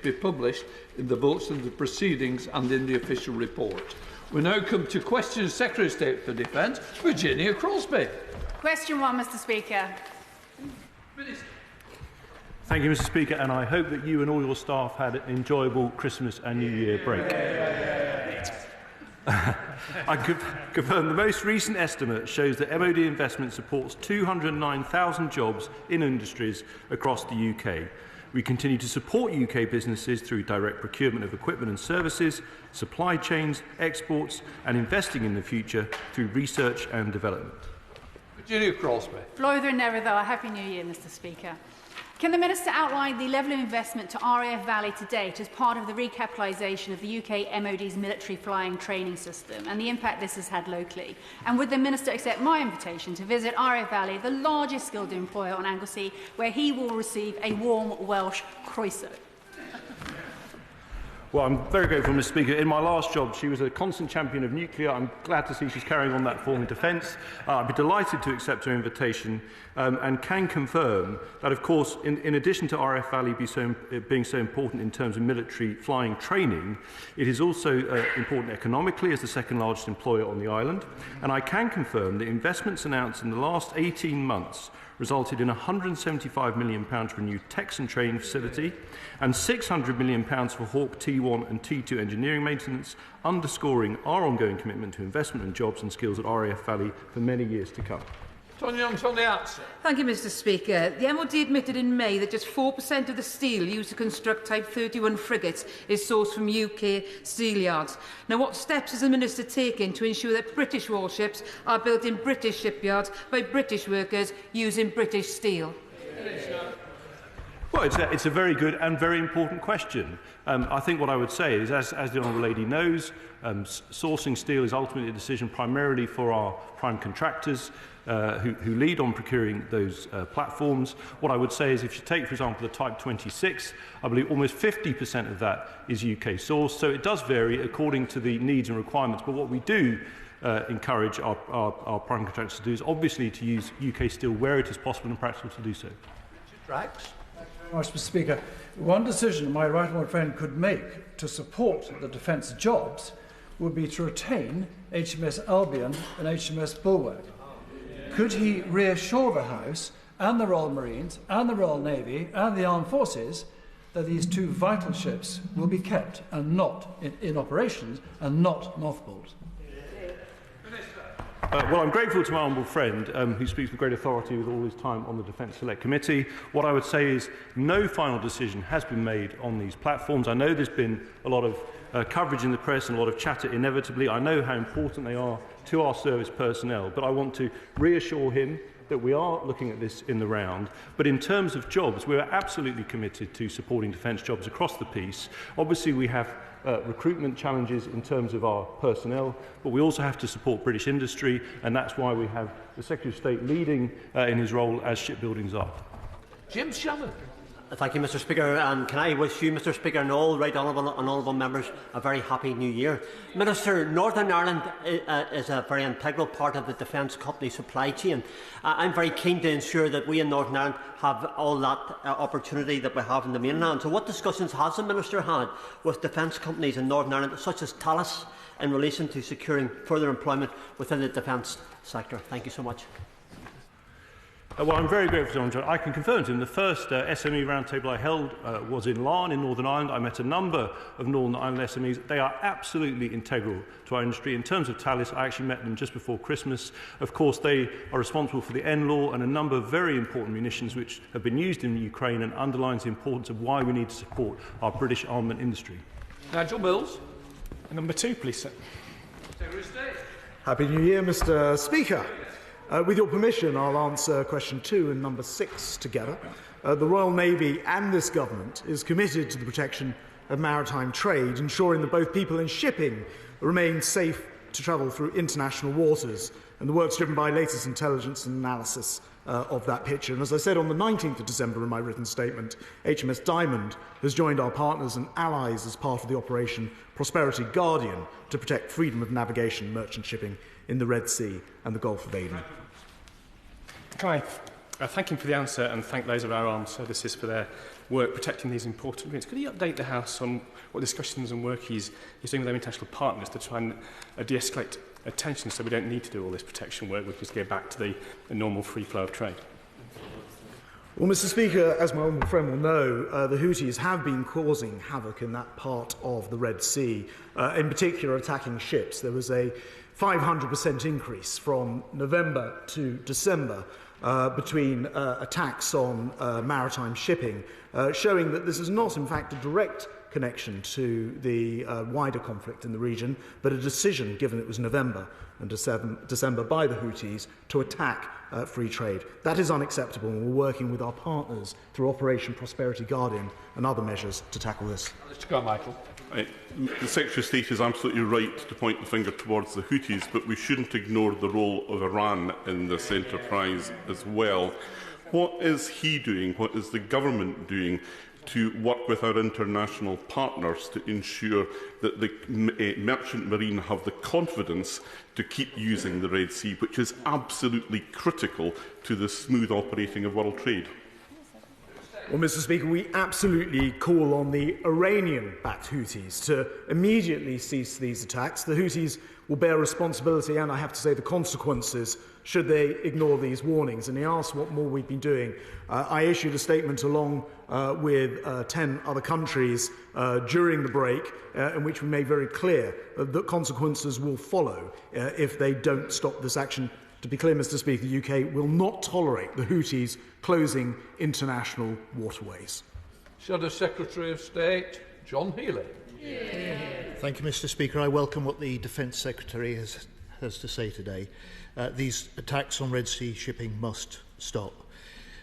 be published in the votes of the proceedings and in the official report. We now come to questions. Secretary of State for Defence, Virginia Crosbie. Question 1, Mr. Speaker. Minister. Thank you, Mr. Speaker, and I hope that you and all your staff had an enjoyable Christmas and New Year break. I confirm the most recent estimate shows that MOD investment supports 209,000 jobs in industries across the UK. We continue to support UK businesses through direct procurement of equipment and services, supply chains, exports, and investing in the future through research and development. Virginia Crosbie. Flóidir Nevertheless, Happy New Year, Mr. Speaker. Can the Minister outline the level of investment to RAF Valley to date as part of the recapitalisation of the UK MOD's military flying training system and the impact this has had locally? And would the Minister accept my invitation to visit RAF Valley, the largest skilled employer on Anglesey, where he will receive a warm Welsh croeso? Well, I'm very grateful, Mr. Speaker. In my last job, she was a constant champion of nuclear. I'm glad to see she's carrying on that form of defence. I'd be delighted to accept her invitation and can confirm that, of course, in addition to RF Valley being so important in terms of military flying training, it is also important economically as the second largest employer on the island. And I can confirm that investments announced in the last 18 months resulted in £175 million for a new Texan training facility and £600 million for Hawk T1 and T2 engineering maintenance, underscoring our ongoing commitment to investment in jobs and skills at RAF Valley for many years to come. Tonia Antoniazzi. Thank you, Mr. Speaker. The MOD admitted in May that just 4% of the steel used to construct Type 31 frigates is sourced from UK steel yards. Now, what steps is the Minister taking to ensure that British warships are built in British shipyards by British workers using British steel? Well, it's a very good and very important question. I think what I would say is, as the Honourable Lady knows, sourcing steel is ultimately a decision primarily for our prime contractors who lead on procuring those platforms. What I would say is, if you take, for example, the Type 26, I believe almost 50% of that is UK sourced. So it does vary according to the needs and requirements. But what we do encourage our prime contractors to do is obviously to use UK steel where it is possible and practical to do so. Drax. Mr. Speaker, one decision my right honourable friend could make to support the defence jobs would be to retain HMS Albion and HMS Bulwark. Could he reassure the House and the Royal Marines and the Royal Navy and the Armed Forces that these two vital ships will be kept and not in operations and not mothballed? Well, I'm grateful to my honourable friend who speaks with great authority with all his time on the Defence Select Committee. What I would say is no final decision has been made on these platforms. I know there's been a lot of coverage in the press and a lot of chatter inevitably. I know how important they are to our service personnel, but I want to reassure him that we are looking at this in the round. But in terms of jobs, we are absolutely committed to supporting defence jobs across the piece. Obviously, we have recruitment challenges in terms of our personnel, but we also have to support British industry, and that's why we have the Secretary of State leading in his role as shipbuilding czar. Jim Shannon. Thank you, Mr. Speaker, and can I wish you, Mr. Speaker, and all right honourable members a very happy New Year. Minister, Northern Ireland is a very integral part of the defence company supply chain. I'm very keen to ensure that we in Northern Ireland have all that opportunity that we have in the mainland. So what discussions has the Minister had with defence companies in Northern Ireland, such as Thales, in relation to securing further employment within the defence sector? Thank you so much. Well, I'm very grateful to Nigel. I can confirm to him the first SME roundtable I held was in Larne in Northern Ireland. I met a number of Northern Ireland SMEs. They are absolutely integral to our industry. In terms of Thales, I actually met them just before Christmas. Of course, they are responsible for the NLAW and a number of very important munitions which have been used in Ukraine, and underlines the importance of why we need to support our British armament industry. Nigel Mills. Number 2, please, sir. Secretary of State. Happy New Year, Mr. Speaker. With your permission, I'll answer question 2 and number 6 together. The Royal Navy and this government is committed to the protection of maritime trade, ensuring that both people and shipping remain safe to travel through international waters. And the work's driven by latest intelligence and analysis of that picture. And as I said on the 19th of December in my written statement, HMS Diamond has joined our partners and allies as part of the Operation Prosperity Guardian to protect freedom of navigation and merchant shipping in the Red Sea and the Gulf of Aden. Can I thank him for the answer and thank those of our armed services for their work protecting these important routes. Could he update the House on what discussions and work he's doing with our international partners to try and de-escalate tensions so we don't need to do all this protection work, we just go back to the normal free flow of trade? Well, Mr. Speaker, as my honourable friend will know, the Houthis have been causing havoc in that part of the Red Sea, in particular attacking ships. There was a 500% increase from November to December between attacks on maritime shipping, showing that this is not, in fact, a direct connection to the wider conflict in the region, but a decision, given it was November and December, by the Houthis to attack free trade. That is unacceptable, and we're working with our partners through Operation Prosperity Guardian and other measures to tackle this. Mr. Carmichael. The Secretary of State is absolutely right to point the finger towards the Houthis, but we shouldn't ignore the role of Iran in this enterprise as well. What is he doing? What is the government doing to work with our international partners to ensure that the merchant marine have the confidence to keep using the Red Sea, which is absolutely critical to the smooth operating of world trade? Well, Mr. Speaker, we absolutely call on the Iranian-backed Houthis to immediately cease these attacks. The Houthis will bear responsibility and, I have to say, the consequences should they ignore these warnings. And he asked what more we've been doing. I issued a statement along with 10 other countries during the break in which we made very clear that consequences will follow if they don't stop this action. To be clear, Mr. Speaker, the UK will not tolerate the Houthis closing international waterways. Shadow Secretary of State John Healey. Thank you, Mr. Speaker. I welcome what the Defence Secretary has to say today. These attacks on Red Sea shipping must stop.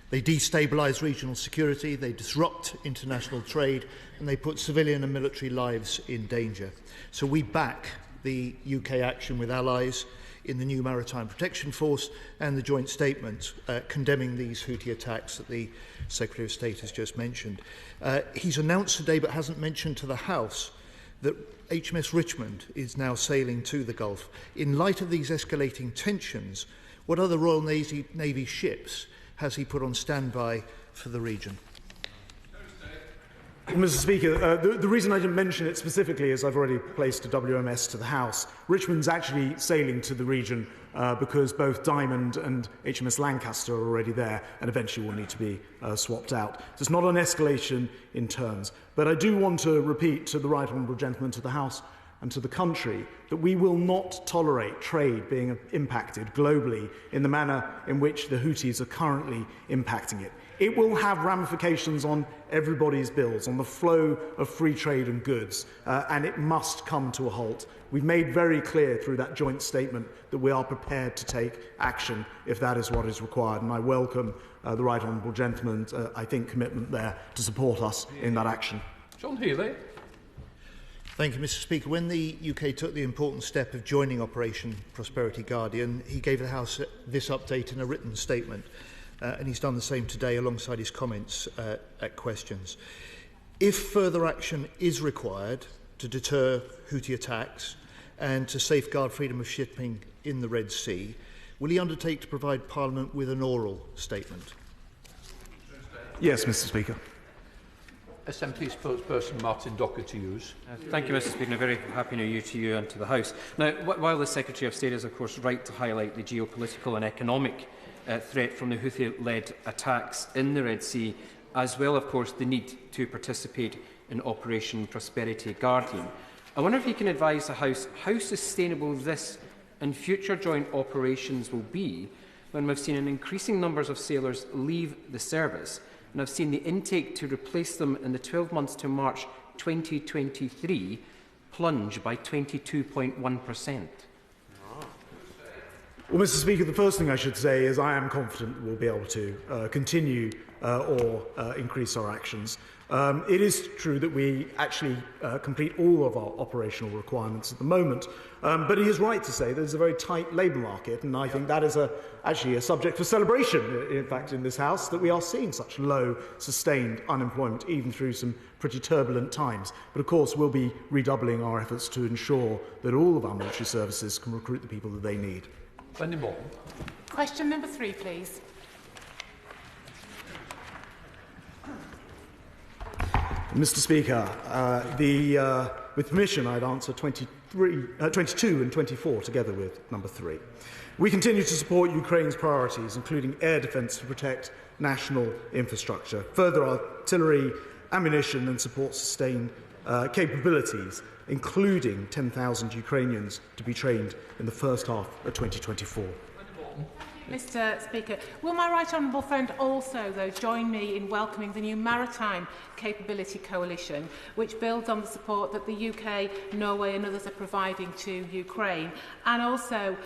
They destabilise regional security, they disrupt international trade, and they put civilian and military lives in danger. So we back the UK action with allies in the new Maritime Protection Force and the joint statement condemning these Houthi attacks that the Secretary of State has just mentioned. He's announced today, but hasn't mentioned to the House, that HMS Richmond is now sailing to the Gulf. In light of these escalating tensions, what other Royal Navy ships has he put on standby for the region? Well, Mr. Speaker, the reason I didn't mention it specifically is I've already placed a WMS to the House. Richmond's actually sailing to the region because both Diamond and HMS Lancaster are already there and eventually will need to be swapped out. So it's not an escalation in terms. But I do want to repeat to the Right Honourable Gentleman, to the House and to the country, that we will not tolerate trade being impacted globally in the manner in which the Houthis are currently impacting it. It will have ramifications on everybody's bills, on the flow of free trade and goods, and it must come to a halt. We've made very clear through that joint statement that we are prepared to take action if that is what is required, and I welcome the Right Honourable Gentleman's, I think, commitment there to support us in that action. John Healey. Thank you, Mr. Speaker. When the UK took the important step of joining Operation Prosperity Guardian, he gave the House this update in a written statement. And he's done the same today alongside his comments at questions. If further action is required to deter Houthi attacks and to safeguard freedom of shipping in the Red Sea, will he undertake to provide Parliament with an oral statement? Yes, Mr. Speaker. SMT spokesperson Martin Docker to use. Thank you, Mr. Speaker, and a very happy new year to you and to the House. Now, while the Secretary of State is, of course, right to highlight the geopolitical and economic threat from the Houthi-led attacks in the Red Sea, as well, of course, the need to participate in Operation Prosperity Guardian, I wonder if you can advise the House how sustainable this and future joint operations will be when we've seen an increasing numbers of sailors leave the service and have seen the intake to replace them in the 12 months to March 2023 plunge by 22.1%. Well, Mr. Speaker, the first thing I should say is I am confident we'll be able to continue or increase our actions. It is true that we actually complete all of our operational requirements at the moment, but he is right to say there's a very tight labour market, and I think that is actually a subject for celebration, in fact, in this House, that we are seeing such low, sustained unemployment, even through some pretty turbulent times. But, of course, we'll be redoubling our efforts to ensure that all of our military services can recruit the people that they need. Any more? Question number 3, please. Mr. Speaker, with permission, I'd answer 22 and 24 together with number 3. We continue to support Ukraine's priorities, including air defence to protect national infrastructure, further artillery, ammunition and support sustained capabilities, including 10,000 Ukrainians to be trained in the first half of 2024. Mr. Speaker, will my right honourable friend also, though, join me in welcoming the new Maritime Capability Coalition, which builds on the support that the UK, Norway and others are providing to Ukraine, and also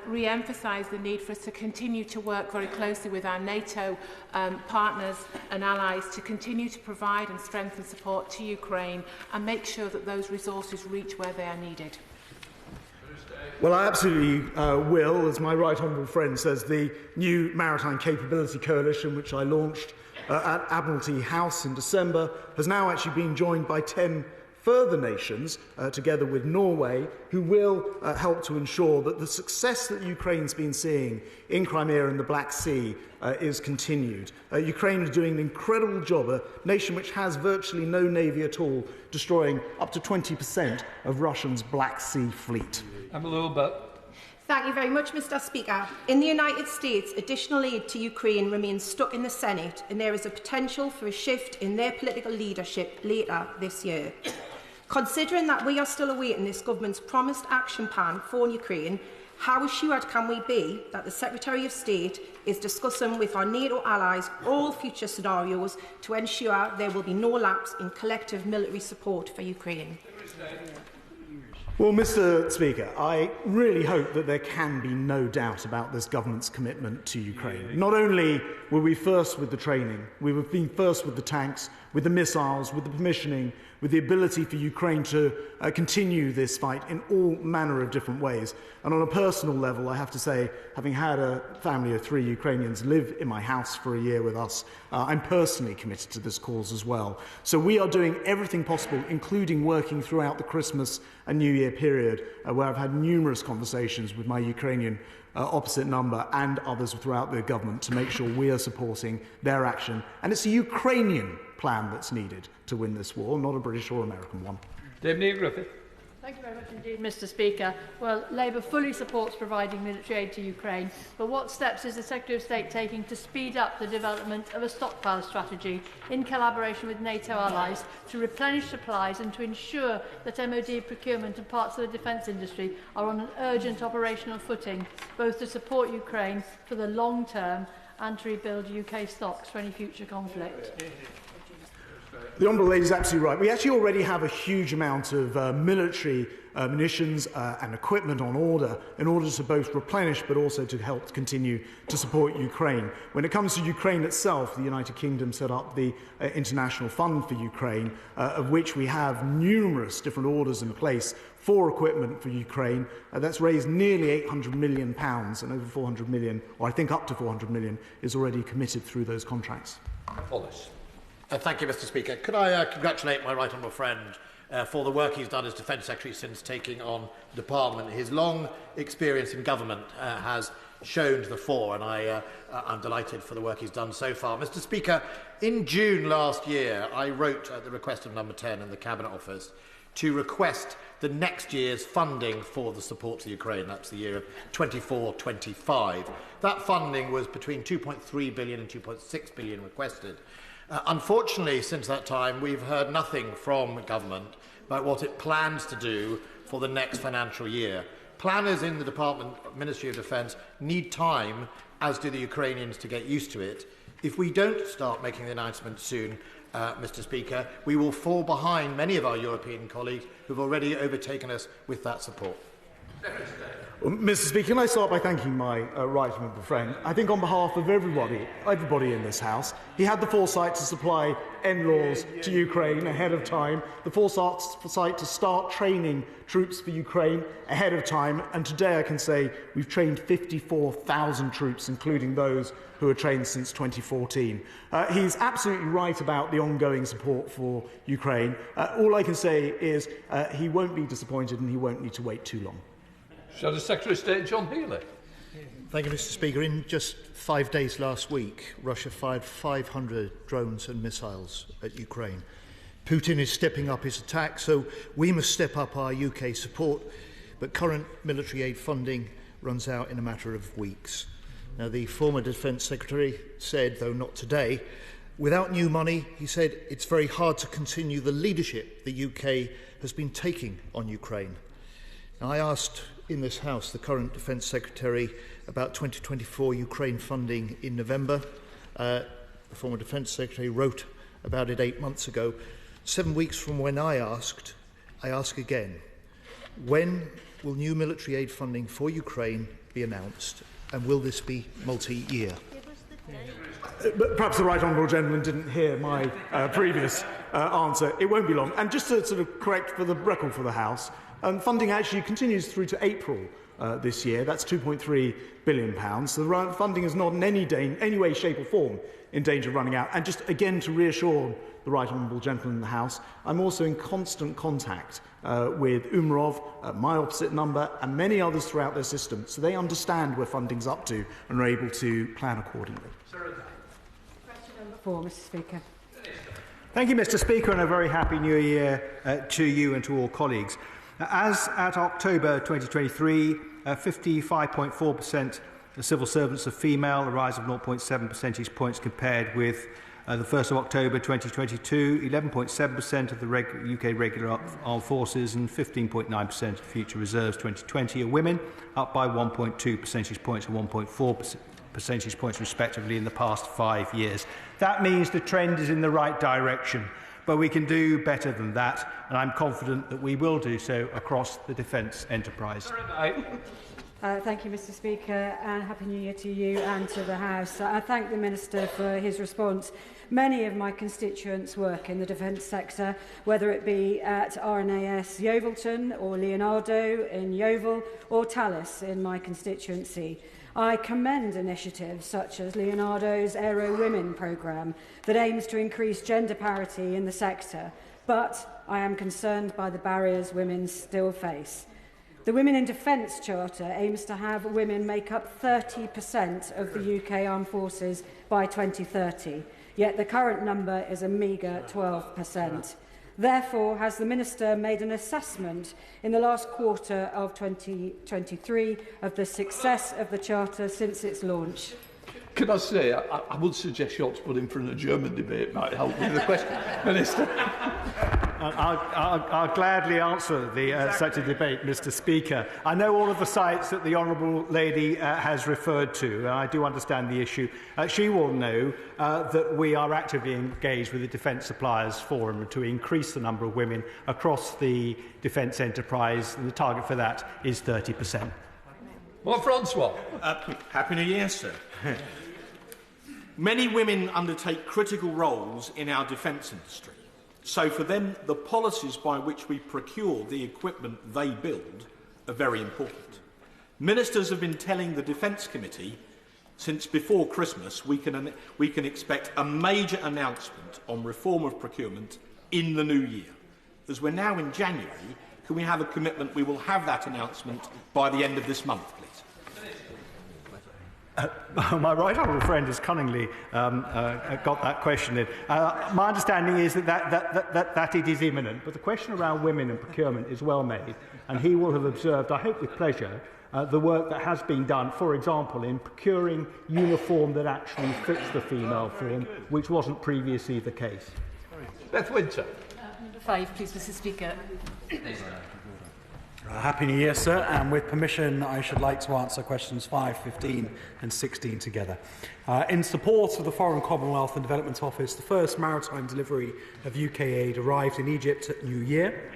re-emphasise the need for us to continue to work very closely with our NATO partners and allies to continue to provide and strengthen support to Ukraine and make sure that those resources reach where they are needed? Well, I absolutely will. As my right honourable friend says, the new Maritime Capability Coalition, which I launched at Admiralty House in December, has now actually been joined by 10 further nations, together with Norway, who will help to ensure that the success that Ukraine's been seeing in Crimea and the Black Sea is continued. Ukraine is doing an incredible job, a nation which has virtually no navy at all, destroying up to 20% of Russia's Black Sea fleet. Thank you very much, Mr. Speaker. In the United States, additional aid to Ukraine remains stuck in the Senate, and there is a potential for a shift in their political leadership later this year. Considering that we are still awaiting this government's promised action plan for Ukraine, how assured can we be that the Secretary of State is discussing with our NATO allies all future scenarios to ensure there will be no lapse in collective military support for Ukraine? Well, Mr. Speaker, I really hope that there can be no doubt about this government's commitment to Ukraine. Not only were we first with the training, we've been first with the tanks, with the missiles, with the permissioning, with the ability for Ukraine to continue this fight in all manner of different ways. And on a personal level, I have to say, having had a family of 3 Ukrainians live in my house for a year with us, I'm personally committed to this cause as well. So we are doing everything possible, including working throughout the Christmas and New Year period, where I've had numerous conversations with my Ukrainian opposite number and others throughout the government to make sure we are supporting their action. And it's a Ukrainian plan that's needed to win this war, not a British or American one. Thank you very much indeed, Mr. Speaker. Well, Labour fully supports providing military aid to Ukraine, but what steps is the Secretary of State taking to speed up the development of a stockpile strategy in collaboration with NATO allies to replenish supplies and to ensure that MOD procurement and parts of the defence industry are on an urgent operational footing, both to support Ukraine for the long term and to rebuild UK stocks for any future conflict? The Honourable Lady is absolutely right. We actually already have a huge amount of military munitions and equipment on order in order to both replenish but also to help continue to support Ukraine. When it comes to Ukraine itself, the United Kingdom set up the International Fund for Ukraine, of which we have numerous different orders in place for equipment for Ukraine. That's raised nearly £800 million, and over 400 million, or I think up to 400 million, is already committed through those contracts. Thank you, Mr. Speaker. Could I congratulate my right honourable friend for the work he's done as Defence Secretary since taking on the Department. His long experience in government has shown to the fore, and I'm delighted for the work he's done so far. Mr. Speaker, in June last year, I wrote at the request of number 10 in the Cabinet Office to request the next year's funding for the support to Ukraine. That's the year of 24-25. That funding was between 2.3 billion and 2.6 billion requested. Unfortunately, since that time, we've heard nothing from government about what it plans to do for the next financial year. Planners in the Ministry of Defence need time, as do the Ukrainians, to get used to it. If we don't start making the announcement soon, Mr. Speaker, we will fall behind many of our European colleagues who have already overtaken us with that support. Well, Mr. Speaker, can I start by thanking my right honourable friend? I think on behalf of everybody in this House, he had the foresight to supply NLAWs to Ukraine ahead of time, the foresight to start training troops for Ukraine ahead of time, and today I can say we've trained 54,000 troops, including those who are trained since 2014. He's absolutely right about the ongoing support for Ukraine. All I can say is he won't be disappointed and he won't need to wait too long. Shadow Secretary of State John Healey. Thank you, Mr. Speaker. In just 5 days last week, Russia fired 500 drones and missiles at Ukraine. Putin is stepping up his attack, so we must step up our UK support, but current military aid funding runs out in a matter of weeks. Now, the former Defence Secretary said, though not today, without new money, he said, it's very hard to continue the leadership the UK has been taking on Ukraine. Now, I asked in this House the current Defence Secretary about 2024 Ukraine funding in November. The former Defence Secretary wrote about it 8 months ago. 7 weeks from when I ask again, when will new military aid funding for Ukraine be announced, and will this be multi-year? But perhaps the right honourable gentleman didn't hear my previous answer. It won't be long. And just to sort of correct for the record for the House, funding actually continues through to April this year. That's £2.3 billion. So the funding is not in any way, shape or form in danger of running out. And just again to reassure the right honourable gentleman in the House, I'm also in constant contact with Umarov, my opposite number, and many others throughout their system, so they understand where funding's up to and are able to plan accordingly. Question number 4, Mr. Speaker. Thank you, Mr. Speaker, and a very happy New Year to you and to all colleagues. As at October 2023, 55.4% of civil servants are female, a rise of 0.7 percentage points compared with the 1st of October 2022, 11.7% of the UK regular armed forces and 15.9% of future reserves 2020 are women, up by 1.2 percentage points and 1.4 percentage points respectively in the past 5 years. That means the trend is in the right direction, but we can do better than that, and I'm confident that we will do so across the defence enterprise. Thank you, Mr. Speaker, and Happy New Year to you and to the House. I thank the Minister for his response. Many of my constituents work in the defence sector, whether it be at RNAS Yeovilton or Leonardo in Yeovil or Tallis in my constituency. I commend initiatives such as Leonardo's Aero Women programme that aims to increase gender parity in the sector, but I am concerned by the barriers women still face. The Women in Defence Charter aims to have women make up 30% of the UK Armed Forces by 2030, yet the current number is a meagre 12%. Therefore, has the Minister made an assessment in the last quarter of 2023 of the success of the Charter since its launch? Can I say, I would suggest you ought to put in for an adjournment debate, might help with the question, Minister. I'll gladly answer such a debate, Mr. Speaker. I know all of the sites that the Honourable Lady has referred to, and I do understand the issue. She will know that we are actively engaged with the Defence Suppliers Forum to increase the number of women across the defence enterprise, and the target for that is 30%. Well, Francois. Happy New Year, sir. Many women undertake critical roles in our defence industry. So for them, the policies by which we procure the equipment they build are very important. Ministers have been telling the Defence Committee since before Christmas we can expect a major announcement on reform of procurement in the new year. As we're now in January, can we have a commitment we will have that announcement by the end of this month, please? My right honourable friend has cunningly got that question in. My understanding is that it is imminent, but the question around women and procurement is well made, and he will have observed, I hope with pleasure, the work that has been done, for example, in procuring uniform that actually fits the female form, which wasn't previously the case. Beth Winter. Number 5, please, Mr. Speaker. Happy New Year, sir, and with permission I should like to answer questions 5, 15 and 16 together. In support of the Foreign Commonwealth and Development Office, the first maritime delivery of UK aid arrived in Egypt at New Year.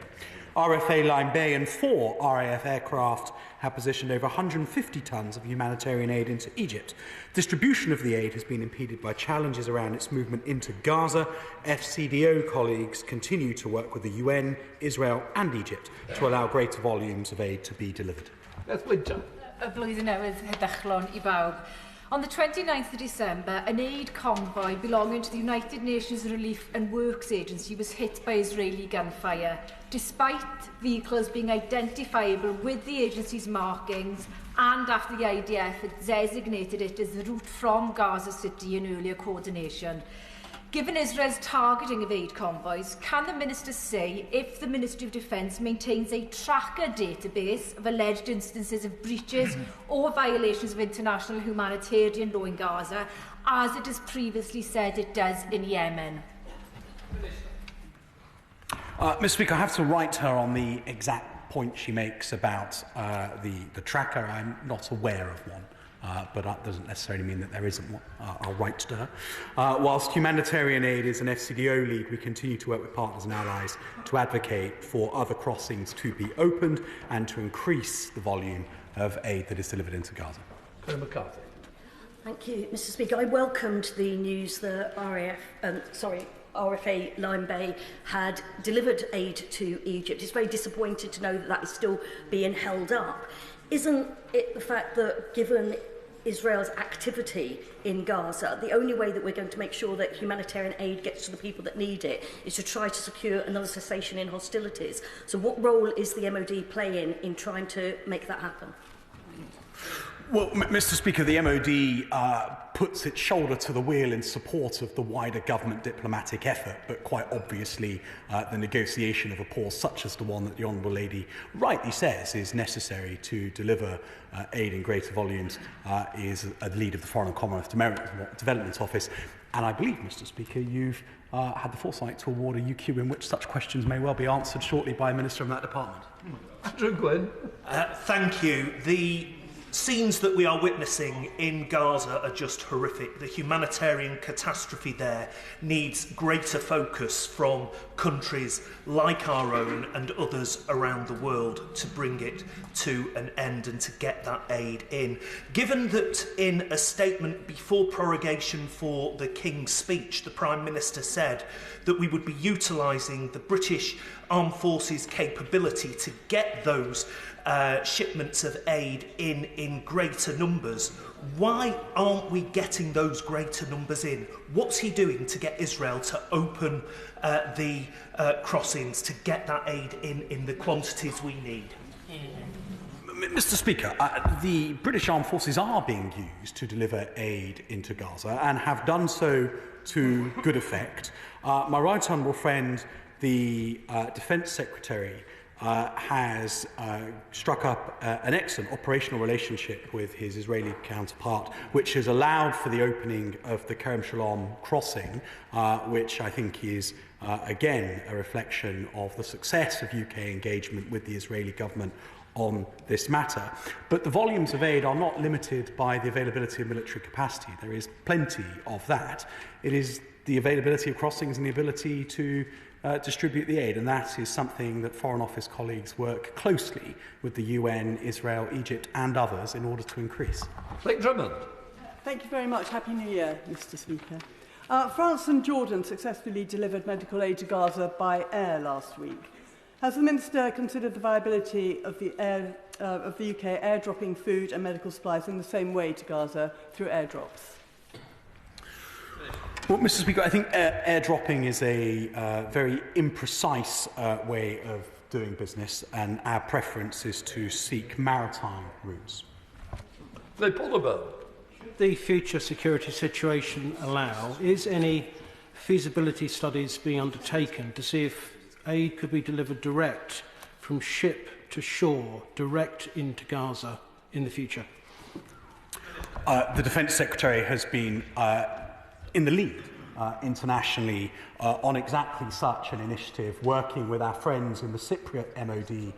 RFA Line Bay and 4 RAF aircraft have positioned over 150 tonnes of humanitarian aid into Egypt. Distribution of the aid has been impeded by challenges around its movement into Gaza. FCDO colleagues continue to work with the UN, Israel and Egypt to allow greater volumes of aid to be delivered. Beth Winter. Y blwyddyn newydd heddychlon I bawb. On the 29th of December, an aid convoy belonging to the United Nations Relief and Works Agency was hit by Israeli gunfire, despite vehicles being identifiable with the agency's markings and after the IDF had designated it as the route from Gaza City in earlier coordination. Given Israel's targeting of aid convoys, can the Minister say if the Ministry of Defence maintains a tracker database of alleged instances of breaches or violations of international humanitarian law in Gaza, as it has previously said it does in Yemen? Mr. Speaker, I have to write her on the exact point she makes about the tracker. I'm not aware of one. But that doesn't necessarily mean that there isn't one. I'll write to her. Whilst humanitarian aid is an FCDO lead, we continue to work with partners and allies to advocate for other crossings to be opened and to increase the volume of aid that is delivered into Gaza. Colonel McCarthy. Thank you, Mr. Speaker. I welcomed the news that RFA Lime Bay had delivered aid to Egypt. It's very disappointing to know that that is still being held up. Isn't it the fact that, given Israel's activity in Gaza, the only way that we're going to make sure that humanitarian aid gets to the people that need it is to try to secure another cessation in hostilities? So what role is the MOD playing in trying to make that happen? Well, Mr. Speaker, the MOD puts its shoulder to the wheel in support of the wider government diplomatic effort, but quite obviously the negotiation of a pause such as the one that the Honourable Lady rightly says is necessary to deliver aid in greater volumes is a lead of the Foreign and Commonwealth Development Office. And I believe, Mr. Speaker, you've had the foresight to award a UQ in which such questions may well be answered shortly by a Minister from that department. Andrew Gwynn. Thank you. The scenes that we are witnessing in Gaza are just horrific. The humanitarian catastrophe there needs greater focus from countries like our own and others around the world to bring it to an end and to get that aid in. Given that in a statement before prorogation for the King's speech, the Prime Minister said that we would be utilising the British Armed Forces capability to get those shipments of aid in greater numbers. Why aren't we getting those greater numbers in? What's he doing to get Israel to open the crossings, to get that aid in the quantities we need? Mr. Speaker, the British Armed Forces are being used to deliver aid into Gaza and have done so to good effect. My right honourable friend, the Defence Secretary, has struck up an excellent operational relationship with his Israeli counterpart, which has allowed for the opening of the Kerem Shalom crossing, which I think is, again, a reflection of the success of UK engagement with the Israeli government on this matter. But the volumes of aid are not limited by the availability of military capacity. There is plenty of that. It is the availability of crossings and the ability to distribute the aid, and that is something that Foreign Office colleagues work closely with the UN, Israel, Egypt and others in order to increase. Blake Drummond. Thank you very much. Happy New Year, Mr. Speaker. France and Jordan successfully delivered medical aid to Gaza by air last week. Has the Minister considered the viability of the UK airdropping food and medical supplies in the same way to Gaza through airdrops? Well, Mr. Speaker, I think airdropping is a very imprecise way of doing business, and our preference is to seek maritime routes. Should the future security situation allow, is any feasibility studies being undertaken to see if aid could be delivered direct from ship to shore, direct into Gaza in the future? The Defence Secretary has been in the lead internationally on exactly such an initiative, working with our friends in the Cypriot MOD.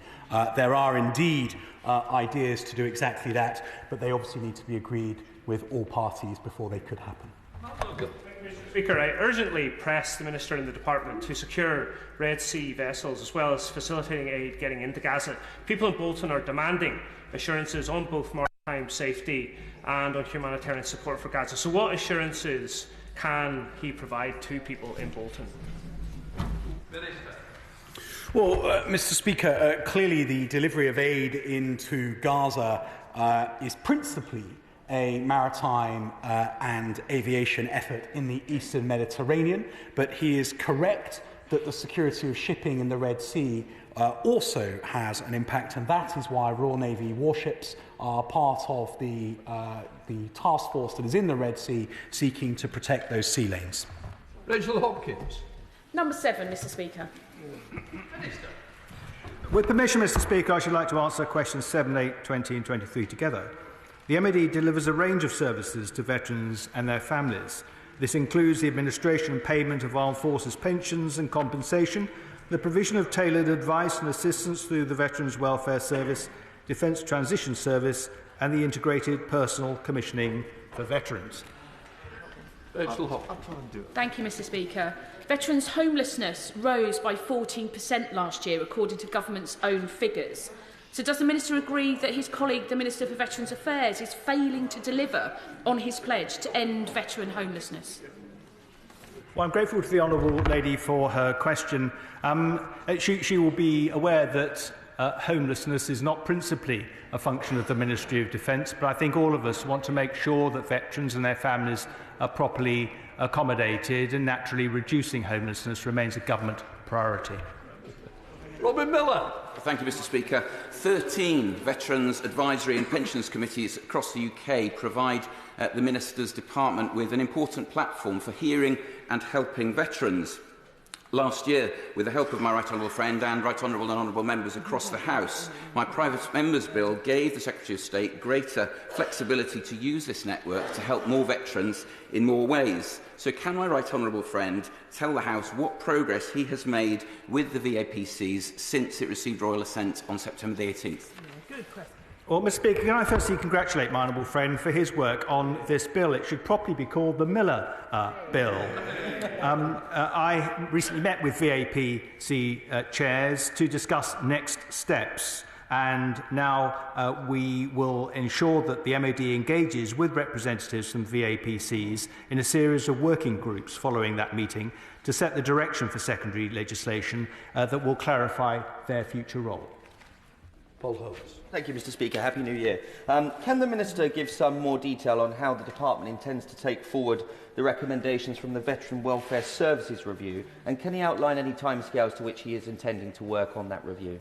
There are indeed ideas to do exactly that, but they obviously need to be agreed with all parties before they could happen. Mr. Speaker, I urgently press the Minister and the Department to secure Red Sea vessels as well as facilitating aid getting into Gaza. People in Bolton are demanding assurances on both maritime safety and on humanitarian support for Gaza. So what assurances can he provide to people in Bolton? Well, Mr. Speaker, clearly the delivery of aid into Gaza is principally a maritime and aviation effort in the Eastern Mediterranean, but he is correct that the security of shipping in the Red Sea also has an impact, and that is why Royal Navy warships are part of the task force that is in the Red Sea seeking to protect those sea lanes. Rachel Hopkins. Number 7, Mr Speaker. With permission, Mr Speaker, I should like to answer questions 7, 8, 20 and 23 together. The MOD delivers a range of services to veterans and their families. This includes the administration and payment of armed forces pensions and compensation, the provision of tailored advice and assistance through the Veterans Welfare Service, Defence Transition Service and the Integrated Personal Commissioning for Veterans. Thank you, Mr Speaker. Veterans' homelessness rose by 14% last year, according to government's own figures. So does the Minister agree that his colleague, the Minister for Veterans Affairs, is failing to deliver on his pledge to end veteran homelessness? Well, I'm grateful to the Honourable Lady for her question. She will be aware that homelessness is not principally a function of the Ministry of Defence, but I think all of us want to make sure that veterans and their families are properly accommodated, and naturally reducing homelessness remains a government priority. Robin Miller. Thank you, Mr Speaker. 13 Veterans Advisory and Pensions Committees across the UK provide the Minister's Department with an important platform for hearing and helping veterans. Last year, with the help of my right honourable friend and right honourable and honourable members across the House, my private members' bill gave the Secretary of State greater flexibility to use this network to help more veterans in more ways. So can my right honourable friend tell the House what progress he has made with the VAPCs since it received royal assent on September the 18th? Good question. Well, Mr Speaker, can I firstly congratulate my honourable friend for his work on this bill. It should properly be called the Miller Bill. I recently met with VAPC chairs to discuss next steps, and now we will ensure that the MOD engages with representatives from VAPCs in a series of working groups following that meeting to set the direction for secondary legislation that will clarify their future role. Paul Holmes. Thank you, Mr Speaker. Happy New Year. Can the Minister give some more detail on how the Department intends to take forward the recommendations from the Veteran Welfare Services Review, and can he outline any timescales to which he is intending to work on that review?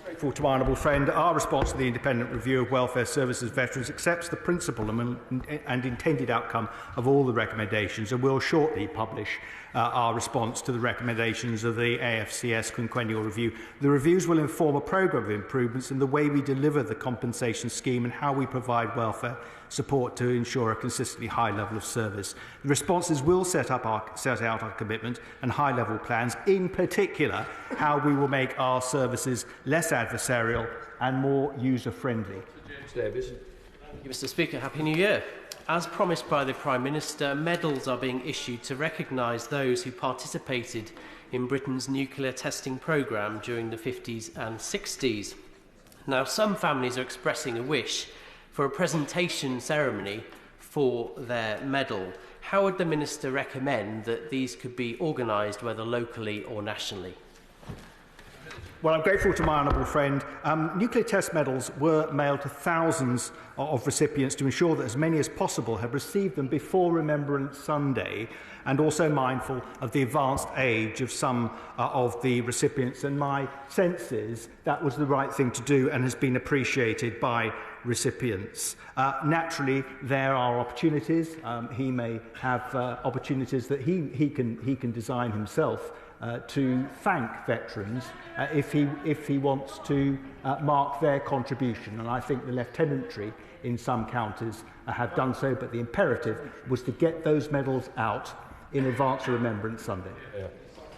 Grateful to my honourable friend. Our response to the independent review of welfare services veterans accepts the principle and intended outcome of all the recommendations, and will shortly publish our response to the recommendations of the AFCS quinquennial review. The reviews will inform a programme of improvements in the way we deliver the compensation scheme and how we provide welfare support to ensure a consistently high level of service. The responses will set out our commitment and high-level plans, in particular how we will make our services less adversarial and more user-friendly. James Davies. Thank you, Mr Speaker. Happy New Year. As promised by the Prime Minister, medals are being issued to recognise those who participated in Britain's nuclear testing programme during the 50s and 60s. Now, some families are expressing a wish for a presentation ceremony for their medal. How would the Minister recommend that these could be organised, whether locally or nationally? Well, I'm grateful to my honourable friend. Nuclear test medals were mailed to thousands of recipients to ensure that as many as possible had received them before Remembrance Sunday, and also mindful of the advanced age of some of the recipients. And my sense is that was the right thing to do and has been appreciated by recipients. Naturally, there are opportunities. He may have opportunities that he can design himself to thank veterans if he wants to mark their contribution. And I think the lieutenantry in some counties have done so, but the imperative was to get those medals out in advance of Remembrance Sunday. Yeah.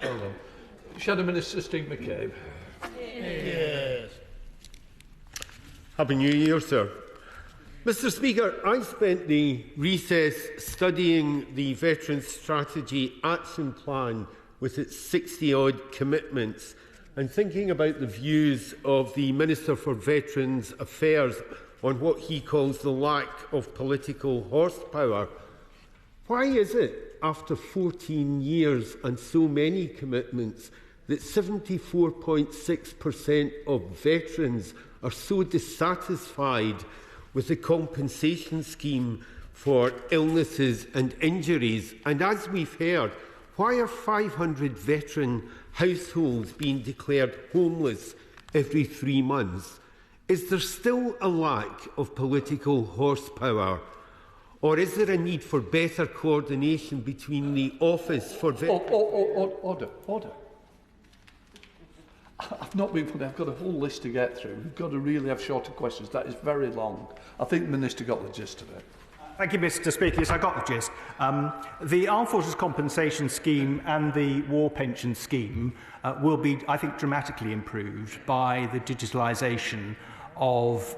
Well done. Shadow Minister Steve McCabe. Yes. Happy New Year, sir. Mr Speaker, I spent the recess studying the Veterans Strategy Action Plan with its 60-odd commitments and thinking about the views of the Minister for Veterans Affairs on what he calls the lack of political horsepower. Why is it, after 14 years and so many commitments, that 74.6% of veterans are so dissatisfied with the compensation scheme for illnesses and injuries? And as we've heard, why are 500 veteran households being declared homeless every 3 months? Is there still a lack of political horsepower? Or is there a need for better coordination between the Office for... Order. I've not been funny. I've got a whole list to get through. We've got to really have shorter questions. That is very long. I think the Minister got the gist of it. Thank you, Mr. Speaker. Yes, I got the gist. The Armed Forces Compensation Scheme and the War Pension Scheme will be, I think, dramatically improved by the digitalisation of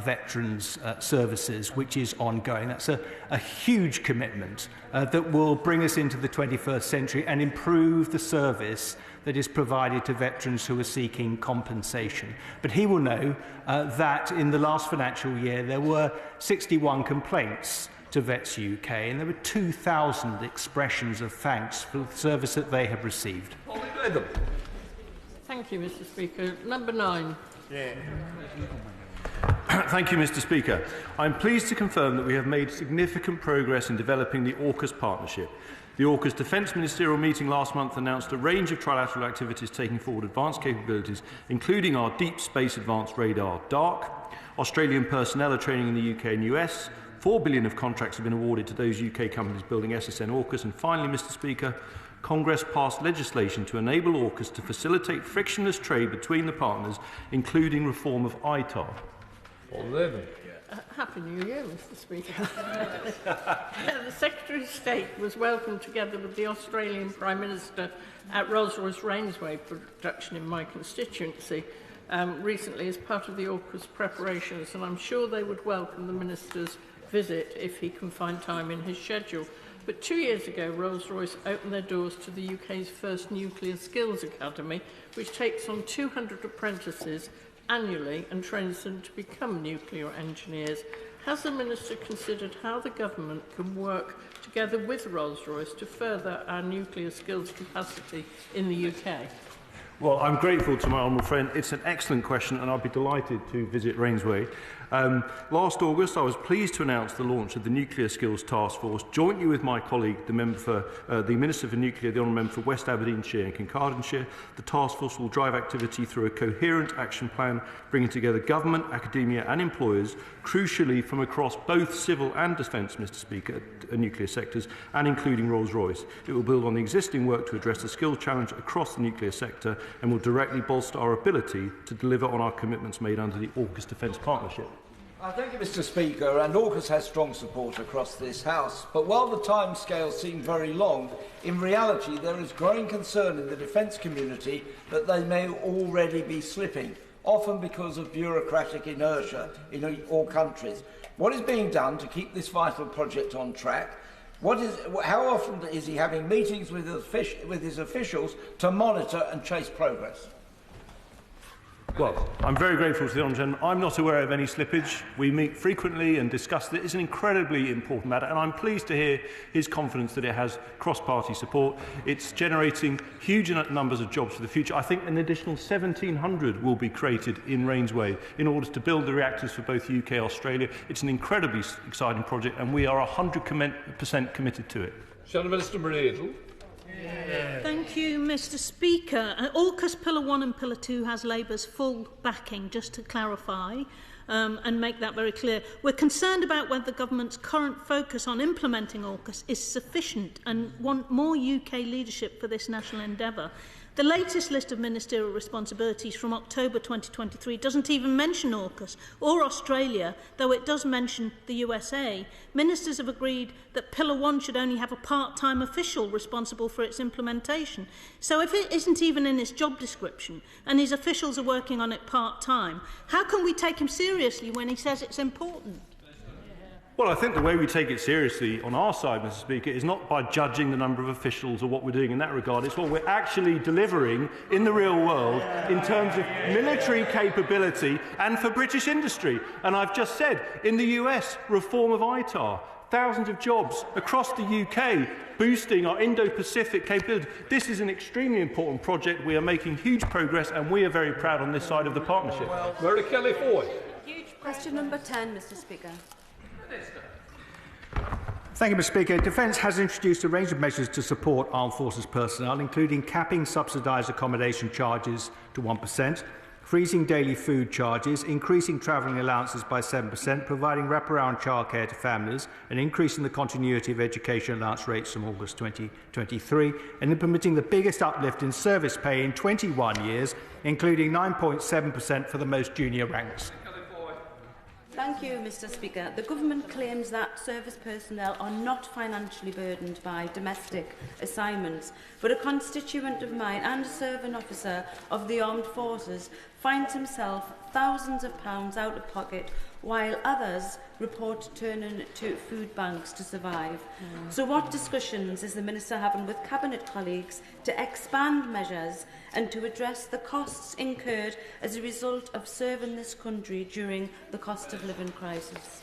veterans' services, which is ongoing. That's a huge commitment that will bring us into the 21st century and improve the service that is provided to veterans who are seeking compensation. But he will know that in the last financial year there were 61 complaints to Vets UK, and there were 2,000 expressions of thanks for the service that they have received. Thank you, Mr. Speaker. Number 9. Thank you, Mr. Speaker. I am pleased to confirm that we have made significant progress in developing the AUKUS partnership. The AUKUS Defence Ministerial meeting last month announced a range of trilateral activities taking forward advanced capabilities, including our Deep Space Advanced Radar DARC. Australian personnel are training in the UK and US. 4 billion of contracts have been awarded to those UK companies building SSN AUKUS. And finally, Mr. Speaker, Congress passed legislation to enable AUKUS to facilitate frictionless trade between the partners, including reform of ITAR. Happy New Year, Mr. Speaker. The Secretary of State was welcomed together with the Australian Prime Minister at Rolls-Royce Rainsway production in my constituency recently as part of the AUKUS preparations, and I'm sure they would welcome the Minister's visit if he can find time in his schedule. But 2 years ago, Rolls-Royce opened their doors to the UK's first Nuclear Skills Academy, which takes on 200 apprentices annually and trains them to become nuclear engineers. Has the Minister considered how the Government can work together with Rolls-Royce to further our nuclear skills capacity in the UK? Well, I'm grateful to my honourable friend. It's an excellent question, and I'll be delighted to visit Rainsway. Last August, I was pleased to announce the launch of the Nuclear Skills Task Force, jointly with my colleague, the Minister for Nuclear, the Honourable Member for West Aberdeenshire and Kincardineshire. The task force will drive activity through a coherent action plan, bringing together government, academia and employers, crucially from across both civil and defence, Mr. Speaker, nuclear sectors, and including Rolls-Royce. It will build on the existing work to address the skills challenge across the nuclear sector and will directly bolster our ability to deliver on our commitments made under the AUKUS Defence Partnership. Thank you, Mr. Speaker, and AUKUS has strong support across this House. But while the timescales seem very long, in reality there is growing concern in the defence community that they may already be slipping, often because of bureaucratic inertia in all countries. What is being done to keep this vital project on track? How often is he having meetings with his officials to monitor and chase progress? Well, I'm very grateful to the Honourable Gentleman. I'm not aware of any slippage. We meet frequently and discuss it. It's an incredibly important matter, and I'm pleased to hear his confidence that it has cross-party support. It's generating huge numbers of jobs for the future. I think an additional 1,700 will be created in Rainsway in order to build the reactors for both UK and Australia. It's an incredibly exciting project, and we are 100% committed to it. Shannon, Minister Murray. Thank you, Mr. Speaker. AUKUS Pillar 1 and Pillar 2 has Labour's full backing, just to clarify and make that very clear. We're concerned about whether the government's current focus on implementing AUKUS is sufficient and want more UK leadership for this national endeavour. The latest list of ministerial responsibilities from October 2023 doesn't even mention AUKUS or Australia, though it does mention the USA. Ministers have agreed that Pillar 1 should only have a part-time official responsible for its implementation. So if it isn't even in his job description and his officials are working on it part-time, how can we take him seriously when he says it's important? Well, I think the way we take it seriously on our side, Mr. Speaker, is not by judging the number of officials or what we're doing in that regard. It's what we're actually delivering in the real world in terms of military capability and for British industry. And I've just said, in the US, reform of ITAR, thousands of jobs across the UK, boosting our Indo-Pacific capability. This is an extremely important project. We are making huge progress, and we are very proud on this side of the partnership. Mary Kelly Ford. Question number 10, Mr. Speaker. Thank you, Mr. Speaker. Defence has introduced a range of measures to support armed forces personnel, including capping subsidised accommodation charges to 1%, freezing daily food charges, increasing travelling allowances by 7%, providing wraparound childcare to families, and increasing the continuity of education allowance rates from August 2023, and implementing the biggest uplift in service pay in 21 years, including 9.7% for the most junior ranks. Thank you, Mr. Speaker. The Government claims that service personnel are not financially burdened by domestic assignments, but a constituent of mine and a serving officer of the Armed Forces finds himself thousands of pounds out of pocket, while others report turning to food banks to survive. So what discussions is the Minister having with Cabinet colleagues to expand measures and to address the costs incurred as a result of serving this country during the cost of living crisis?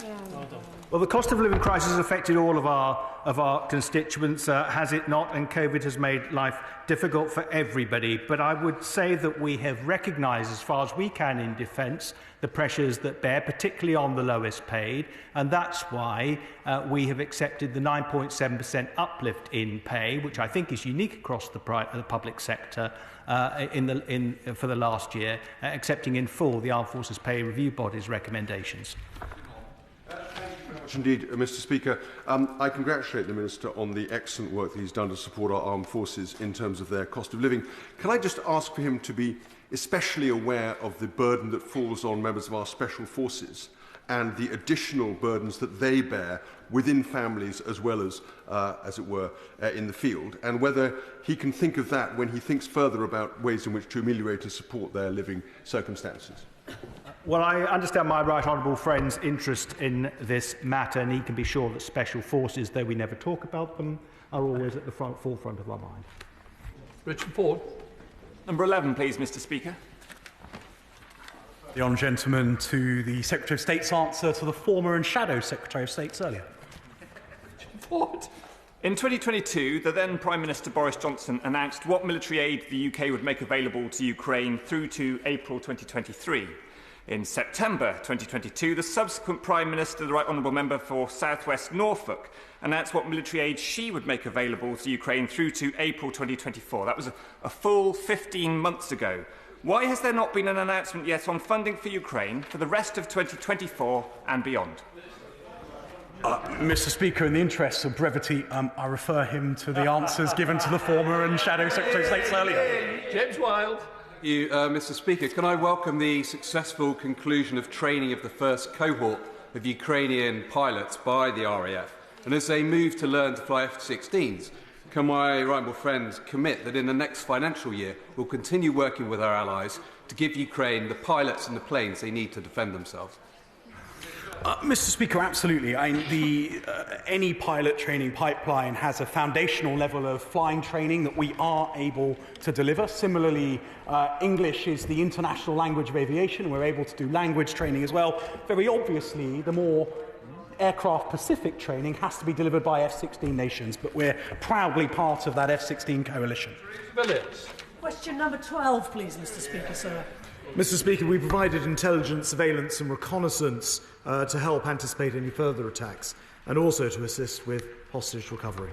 Well, the cost of living crisis has affected all of our constituents, has it not? And COVID has made life difficult for everybody. But I would say that we have recognised, as far as we can in defence, the pressures that bear, particularly on the lowest paid, and that's why we have accepted the 9.7% uplift in pay, which I think is unique across the public sector for the last year, accepting in full the Armed Forces Pay Review Body's recommendations. Indeed, Mr. Speaker. I congratulate the Minister on the excellent work that he's done to support our armed forces in terms of their cost of living. Can I just ask for him to be especially aware of the burden that falls on members of our special forces and the additional burdens that they bear within families as well as it were, in the field, and whether he can think of that when he thinks further about ways in which to ameliorate and support their living circumstances? Well, I understand my right honourable friend's interest in this matter, and he can be sure that special forces, though we never talk about them, are always at the forefront of our mind. Richard Ford. Number 11, please, Mr. Speaker. The honourable gentleman to the Secretary of State's answer to the former and shadow Secretary of State's earlier. What? In 2022, the then Prime Minister Boris Johnson announced what military aid the UK would make available to Ukraine through to April 2023. In September 2022, the subsequent Prime Minister, the Right Honourable Member for South West Norfolk, announced what military aid she would make available to Ukraine through to April 2024. That was a full 15 months ago. Why has there not been an announcement yet on funding for Ukraine for the rest of 2024 and beyond? Mr. Speaker, in the interests of brevity, I refer him to the answers given to the former and shadow Secretary of State's earlier. James Wilde. Mr. Speaker, can I welcome the successful conclusion of training of the first cohort of Ukrainian pilots by the RAF, and as they move to learn to fly F-16s, can my right friends commit that in the next financial year we'll continue working with our allies to give Ukraine the pilots and the planes they need to defend themselves? Mr. Speaker, absolutely. Any pilot training pipeline has a foundational level of flying training that we are able to deliver. Similarly, English is the international language of aviation. We're able to do language training as well. Very obviously, the more aircraft-specific training has to be delivered by F-16 nations, but we're proudly part of that F-16 coalition. Question number 12, please, Mr. Speaker, sir. Mr. Speaker, we provided intelligence, surveillance and reconnaissance to help anticipate any further attacks and also to assist with hostage recovery.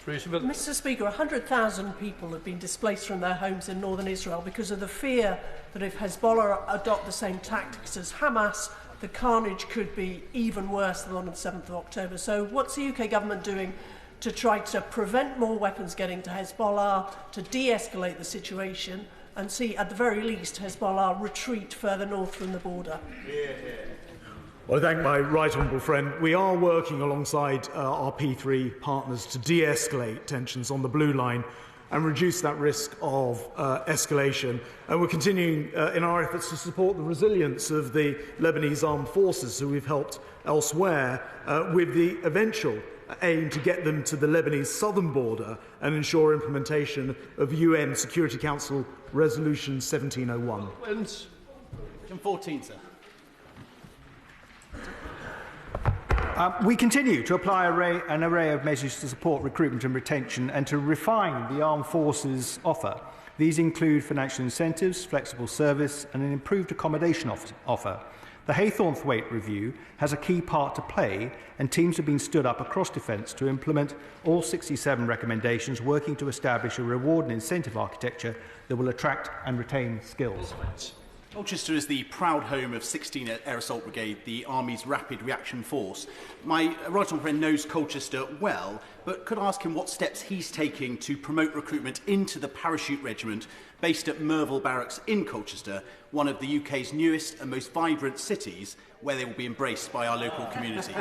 Mr. Speaker, 100,000 people have been displaced from their homes in northern Israel because of the fear that if Hezbollah adopt the same tactics as Hamas, the carnage could be even worse than on the 7th of October. So what's the UK government doing to try to prevent more weapons getting to Hezbollah, to de-escalate the situation, and see, at the very least, Hezbollah retreat further north from the border? Well, I thank my right honourable friend. We are working alongside our P3 partners to de-escalate tensions on the Blue Line and reduce that risk of escalation. And we're continuing in our efforts to support the resilience of the Lebanese armed forces, who we've helped elsewhere, with the eventual aim to get them to the Lebanese southern border and ensure implementation of UN Security Council Resolution 1701. Question 14, sir. We continue to apply an array of measures to support recruitment and retention and to refine the armed forces offer. These include financial incentives, flexible service and an improved accommodation offer. The Haythornthwaite Review has a key part to play, and teams have been stood up across Defence to implement all 67 recommendations, working to establish a reward and incentive architecture that will attract and retain skills. Colchester is the proud home of 16th Air Assault Brigade, the Army's Rapid Reaction Force. My right honourable friend knows Colchester well, but could I ask him what steps he's taking to promote recruitment into the Parachute Regiment based at Merville Barracks in Colchester, one of the UK's newest and most vibrant cities, where they will be embraced by our local community?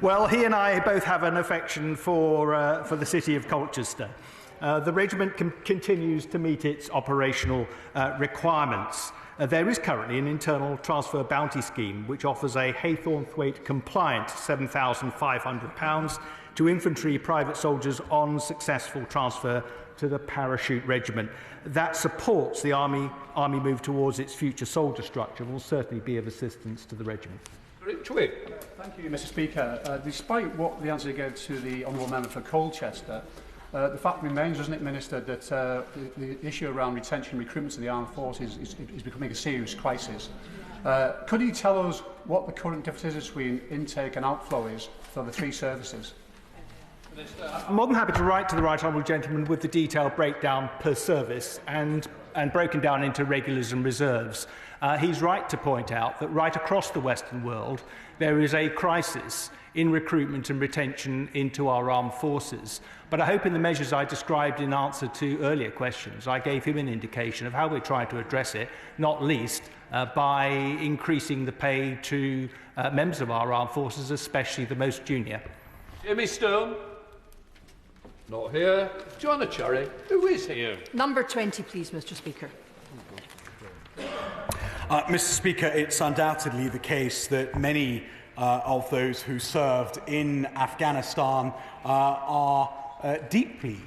Well, he and I both have an affection for the city of Colchester. The regiment continues to meet its operational requirements. There is currently an internal transfer bounty scheme which offers a Haythornthwaite compliant £7,500 to infantry private soldiers on successful transfer to the Parachute Regiment. That supports the Army move towards its future soldier structure and will certainly be of assistance to the regiment. Thank you, Mr. Speaker. Despite what the answer gave to the Honourable Member for Colchester, the fact remains, doesn't it, Minister, that the issue around retention and recruitment to the armed forces is becoming a serious crisis. Could you tell us what the current difference between intake and outflow is for the three services? I'm more than happy to write to the right honourable gentleman with the detailed breakdown per service and broken down into regulars and reserves. He's right to point out that right across the Western world there is a crisis in recruitment and retention into our armed forces. But I hope in the measures I described in answer to earlier questions, I gave him an indication of how we're trying to address it, not least by increasing the pay to members of our armed forces, especially the most junior. Jimmy Stone? Not here. Joanna Cherry? Who is here? Number 20, please, Mr. Speaker. Mr. Speaker, it's undoubtedly the case that many of those who served in Afghanistan are deeply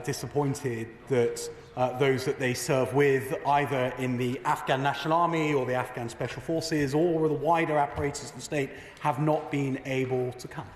disappointed that those that they serve with, either in the Afghan National Army or the Afghan Special Forces or the wider apparatus of the state, have not been able to come.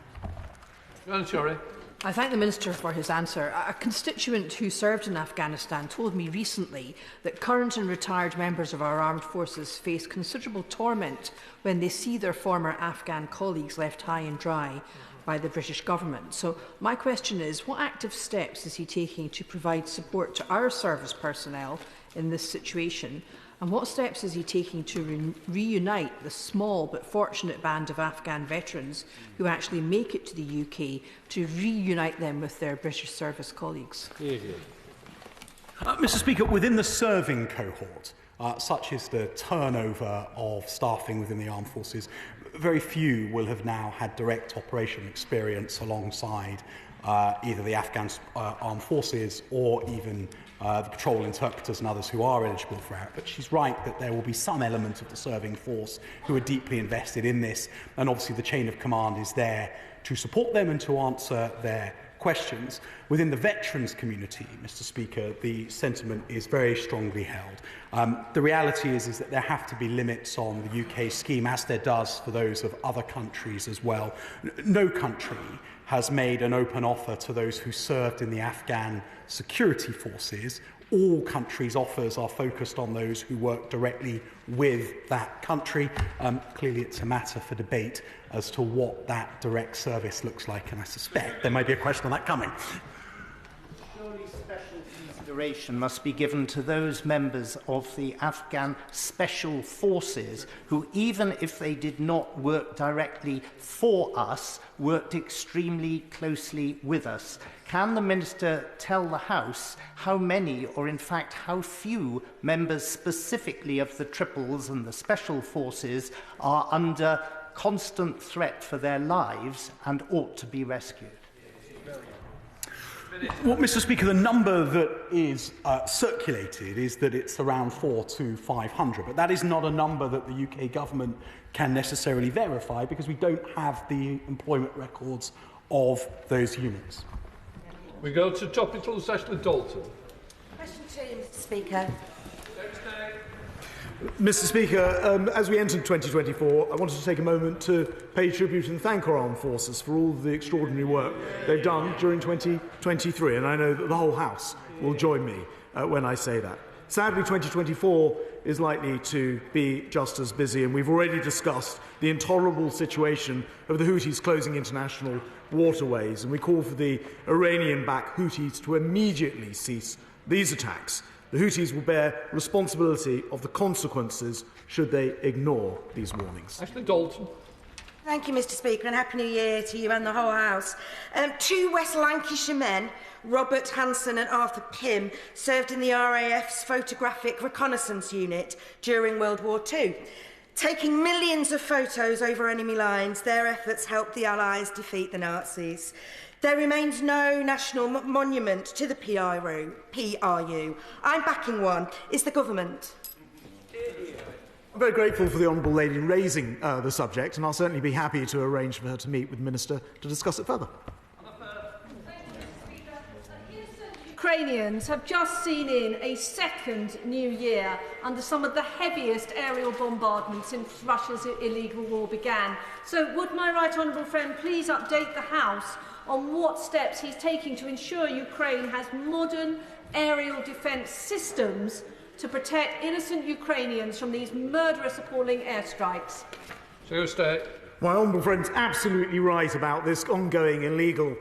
Sorry. I thank the Minister for his answer. A constituent who served in Afghanistan told me recently that current and retired members of our armed forces face considerable torment when they see their former Afghan colleagues left high and dry by the British government. So my question is, what active steps is he taking to provide support to our service personnel in this situation? And what steps is he taking to reunite the small but fortunate band of Afghan veterans who actually make it to the UK, to reunite them with their British service colleagues? Mr. Speaker, within the serving cohort, such is the turnover of staffing within the armed forces, very few will have now had direct operational experience alongside either the Afghan armed forces or even the patrol interpreters and others who are eligible for it. But she's right that there will be some element of the serving force who are deeply invested in this, and obviously the chain of command is there to support them and to answer their questions. Within the veterans community, Mr. Speaker, the sentiment is very strongly held. The reality is that there have to be limits on the UK scheme, as there does for those of other countries as well. No country has made an open offer to those who served in the Afghan security forces. All countries' offers are focused on those who work directly with that country. Clearly, it's a matter for debate as to what that direct service looks like, and I suspect there might be a question on that coming. Surely special consideration must be given to those members of the Afghan Special Forces who, even if they did not work directly for us, worked extremely closely with us. Can the Minister tell the House how many, or in fact how few, members specifically of the Triples and the Special Forces are under constant threat for their lives and ought to be rescued? Well, Mr. Speaker, the number that is circulated is that it's around 400 to 500, but that is not a number that the UK government can necessarily verify because we don't have the employment records of those units. We go to Topical Questions, Dalton. Question 2, Mr. Speaker. Mr. Speaker, as we enter 2024, I wanted to take a moment to pay tribute and thank our armed forces for all the extraordinary work they've done during 2023, and I know that the whole House will join me when I say that. Sadly, 2024 is likely to be just as busy, and we've already discussed the intolerable situation of the Houthis closing international waterways, and we call for the Iranian-backed Houthis to immediately cease these attacks. The Houthis will bear responsibility of the consequences should they ignore these warnings. Ashley Dalton. Thank you, Mr. Speaker, and Happy New Year to you and the whole House. Two West Lancashire men, Robert Hanson and Arthur Pym, served in the RAF's Photographic Reconnaissance Unit during World War II. Taking millions of photos over enemy lines, their efforts helped the Allies defeat the Nazis. There remains no national monument to the PRU. I'm backing one. Is the government? I'm very grateful for the Honourable Lady raising the subject, and I'll certainly be happy to arrange for her to meet with the Minister to discuss it further. Ukrainians have just seen in a second new year under some of the heaviest aerial bombardments since Russia's illegal war began. So would my right honourable friend please update the House on what steps he's taking to ensure Ukraine has modern aerial defence systems to protect innocent Ukrainians from these murderous, appalling airstrikes? My honourable friend's absolutely right about this ongoing illegal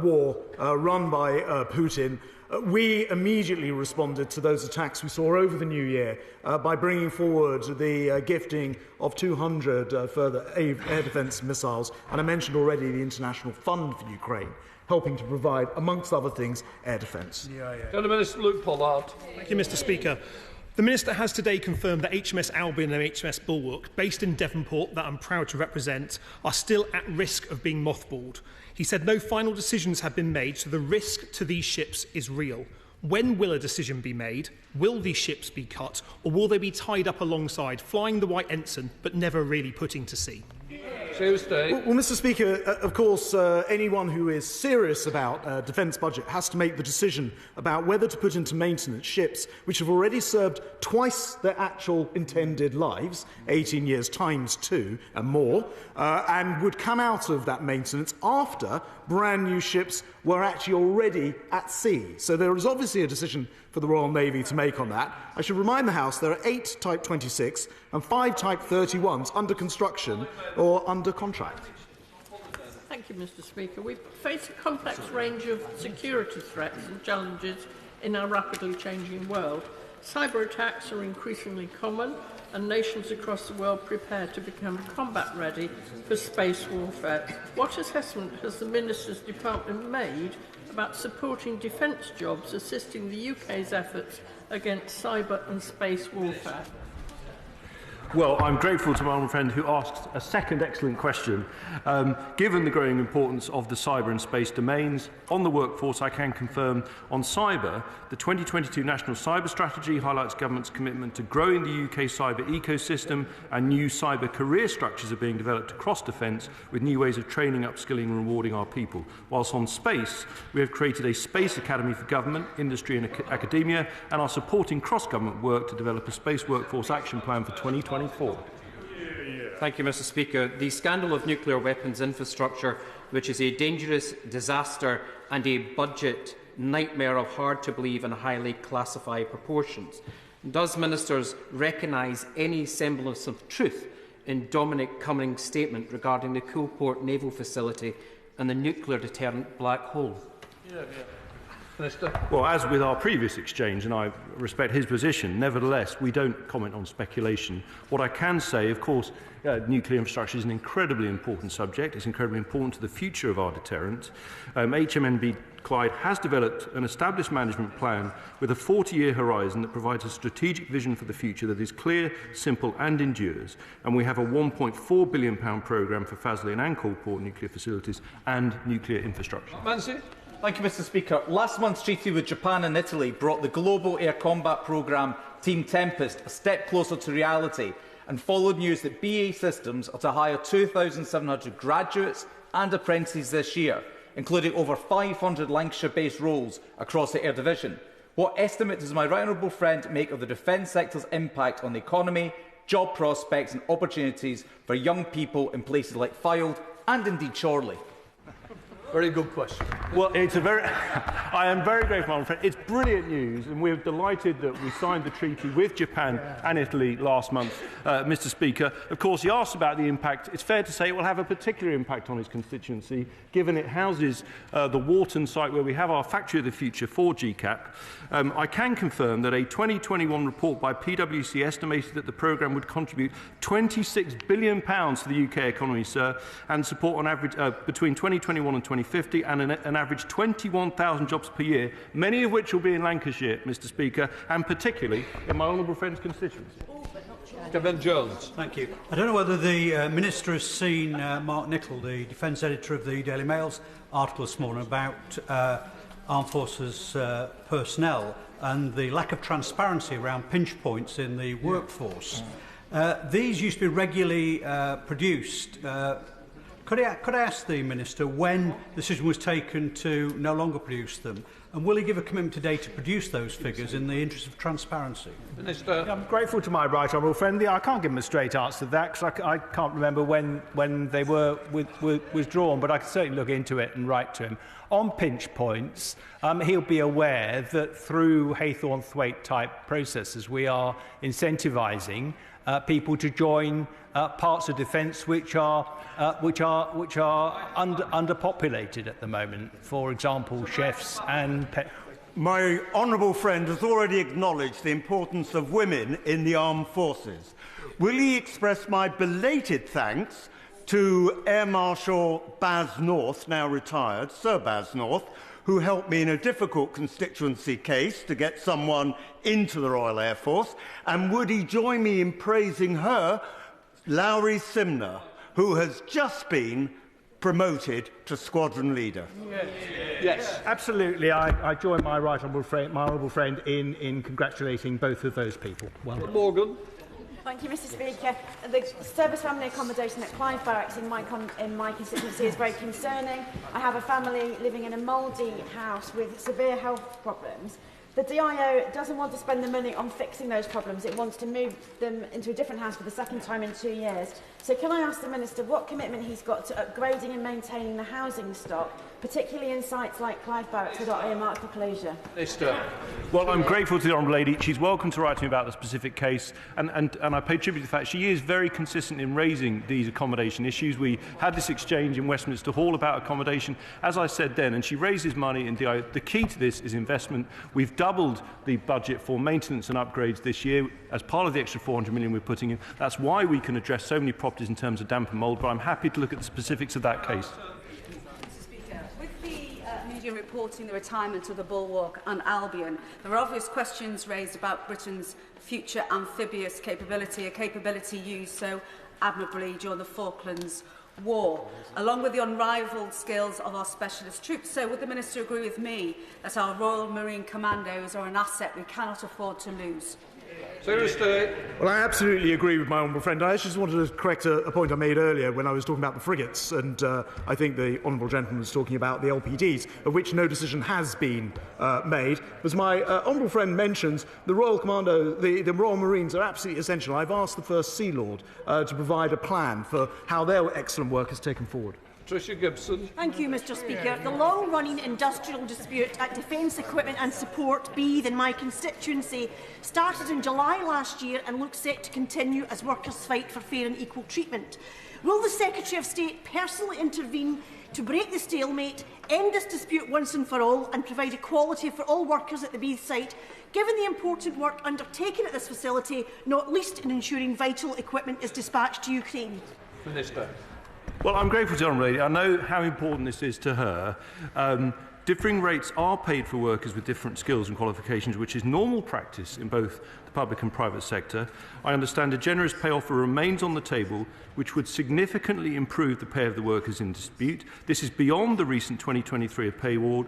war run by Putin. We immediately responded to those attacks we saw over the new year by bringing forward the gifting of 200 further air defence missiles, and I mentioned already the International Fund for Ukraine, helping to provide, amongst other things, air defence. Minister Luke Pollard. Thank you, Mr. Speaker. The Minister has today confirmed that HMS Albion and HMS Bulwark, based in Devonport, that I'm proud to represent, are still at risk of being mothballed. He said no final decisions have been made, so the risk to these ships is real. When will a decision be made? Will these ships be cut, or will they be tied up alongside, flying the white ensign, but never really putting to sea? Well, Mr. Speaker, of course, anyone who is serious about defence budget has to make the decision about whether to put into maintenance ships which have already served twice their actual intended lives, 18 years times 2 and more, and would come out of that maintenance after brand new ships were actually already at sea. So there is obviously a decision for the Royal Navy to make on that. I should remind the House there are 8 Type 26 and 5 Type 31s under construction or under contract. Thank you, Mr. Speaker. We face a complex range of security threats and challenges in our rapidly changing world. Cyber attacks are increasingly common, and nations across the world prepare to become combat ready for space warfare. What assessment has the Minister's Department made about supporting defence jobs assisting the UK's efforts against cyber and space warfare? Well, I'm grateful to my honourable friend who asked a second excellent question. Given the growing importance of the cyber and space domains on the workforce, I can confirm on cyber, the 2022 National Cyber Strategy highlights government's commitment to growing the UK cyber ecosystem, and new cyber career structures are being developed across defence with new ways of training, upskilling and rewarding our people. Whilst on space, we have created a space academy for government, industry and academia, and are supporting cross-government work to develop a space workforce action plan for 2024. Thank you, Mr. Speaker. The scandal of nuclear weapons infrastructure, which is a dangerous disaster and a budget nightmare of hard-to-believe and highly classified proportions. Does Ministers recognise any semblance of truth in Dominic Cummings' statement regarding the Coolport naval facility and the nuclear deterrent black hole? Well, as with our previous exchange, and I respect his position, nevertheless, we don't comment on speculation. What I can say, of course, nuclear infrastructure is an incredibly important subject. It's incredibly important to the future of our deterrent. HMNB Clyde has developed an established management plan with a 40-year horizon that provides a strategic vision for the future that is clear, simple and endures. And we have a £1.4 billion programme for Faslane and Coalport nuclear facilities and nuclear infrastructure. Thank you, Mr. Speaker. Last month's treaty with Japan and Italy brought the global air combat programme Team Tempest a step closer to reality, and followed news that BAE Systems are to hire 2,700 graduates and apprentices this year, including over 500 Lancashire-based roles across the Air Division. What estimate does my right honourable friend make of the defence sector's impact on the economy, job prospects and opportunities for young people in places like Fylde and indeed Chorley? Very good question. Well, it's a very... I am very grateful, my friend. It's brilliant news, and we're delighted that we signed the treaty with Japan and Italy last month, Mr. Speaker. Of course, he asked about the impact. It's fair to say it will have a particular impact on his constituency, given it houses the Wharton site where we have our Factory of the Future for GCAP. I can confirm that a 2021 report by PwC estimated that the programme would contribute £26 billion to the UK economy, sir, and support on average between 2021 and 2050 and an average 21,000 jobs per year, many of which will be in Lancashire, Mr. Speaker, and particularly in my honourable friend's constituency. Kevin Jones. Thank you. I don't know whether the Minister has seen Mark Nichol, the Defence Editor of the Daily Mail's article this morning about Armed Forces personnel and the lack of transparency around pinch points in the workforce. These used to be regularly produced. Could I ask the Minister when the decision was taken to no longer produce them? And will he give a commitment today to produce those figures in the interest of transparency? Minister. I'm grateful to my right honourable friend. I can't give him a straight answer to that because I can't remember when they were withdrawn, but I can certainly look into it and write to him. On pinch points, he'll be aware that through Haythorne-Thwaite type processes we are incentivising people to join parts of defence which are underpopulated at the moment. For example, chefs and My honourable friend has already acknowledged the importance of women in the armed forces. Will he express my belated thanks to Air Marshal Baz North, now retired, Sir Baz North, who helped me in a difficult constituency case to get someone into the Royal Air Force? And would he join me in praising her, Lowry Simner, who has just been promoted to squadron leader? Yes, absolutely. I join my honourable friend in congratulating both of those people. Well done. Morgan. Thank you, Mr. Speaker. The service family accommodation at Clive Barracks in my constituency is very concerning. I have a family living in a mouldy house with severe health problems. The DIO doesn't want to spend the money on fixing those problems. It wants to move them into a different house for the second time in 2 years. So can I ask the Minister what commitment he's got to upgrading and maintaining the housing stock, particularly in sites like Clive Barracks that are earmarked for closure? Minister. Well, I'm grateful to the honourable lady. She's welcome to write to me about the specific case, and I pay tribute to the fact she is very consistent in raising these accommodation issues. We had this exchange in Westminster Hall about accommodation, as I said then, and she raises money in DIO. The key to this is investment. We've doubled the budget for maintenance and upgrades this year as part of the extra 400 million we're putting in. That's why we can address so many properties in terms of damp and mould, but I'm happy to look at the specifics of that case. Mr. Speaker, with the media reporting the retirement of the Bulwark and Albion, there are obvious questions raised about Britain's future amphibious capability, a capability used so admirably during the Falklands War, along with the unrivalled skills of our specialist troops. So would the Minister agree with me that our Royal Marine Commandos are an asset we cannot afford to lose? Well, I absolutely agree with my honourable friend. I just wanted to correct a point I made earlier when I was talking about the frigates, and I think the honourable gentleman was talking about the LPDs, of which no decision has been made. As my honourable friend mentions, the Royal Commando, the Royal Marines are absolutely essential. I've asked the First Sea Lord to provide a plan for how their excellent work is taken forward. Tricia Gibson. Thank you, Mr. Speaker. The long-running industrial dispute at Defence Equipment and Support Beith in my constituency started in July last year and looks set to continue as workers fight for fair and equal treatment. Will the Secretary of State personally intervene to break the stalemate, end this dispute once and for all, and provide equality for all workers at the Beith site, given the important work undertaken at this facility, not least in ensuring vital equipment is dispatched to Ukraine? Minister. Well, I'm grateful to the honourable lady. I know how important this is to her. Differing rates are paid for workers with different skills and qualifications, which is normal practice in both the public and private sector. I understand a generous pay offer remains on the table, which would significantly improve the pay of the workers in dispute. This is beyond the recent 2023 pay award,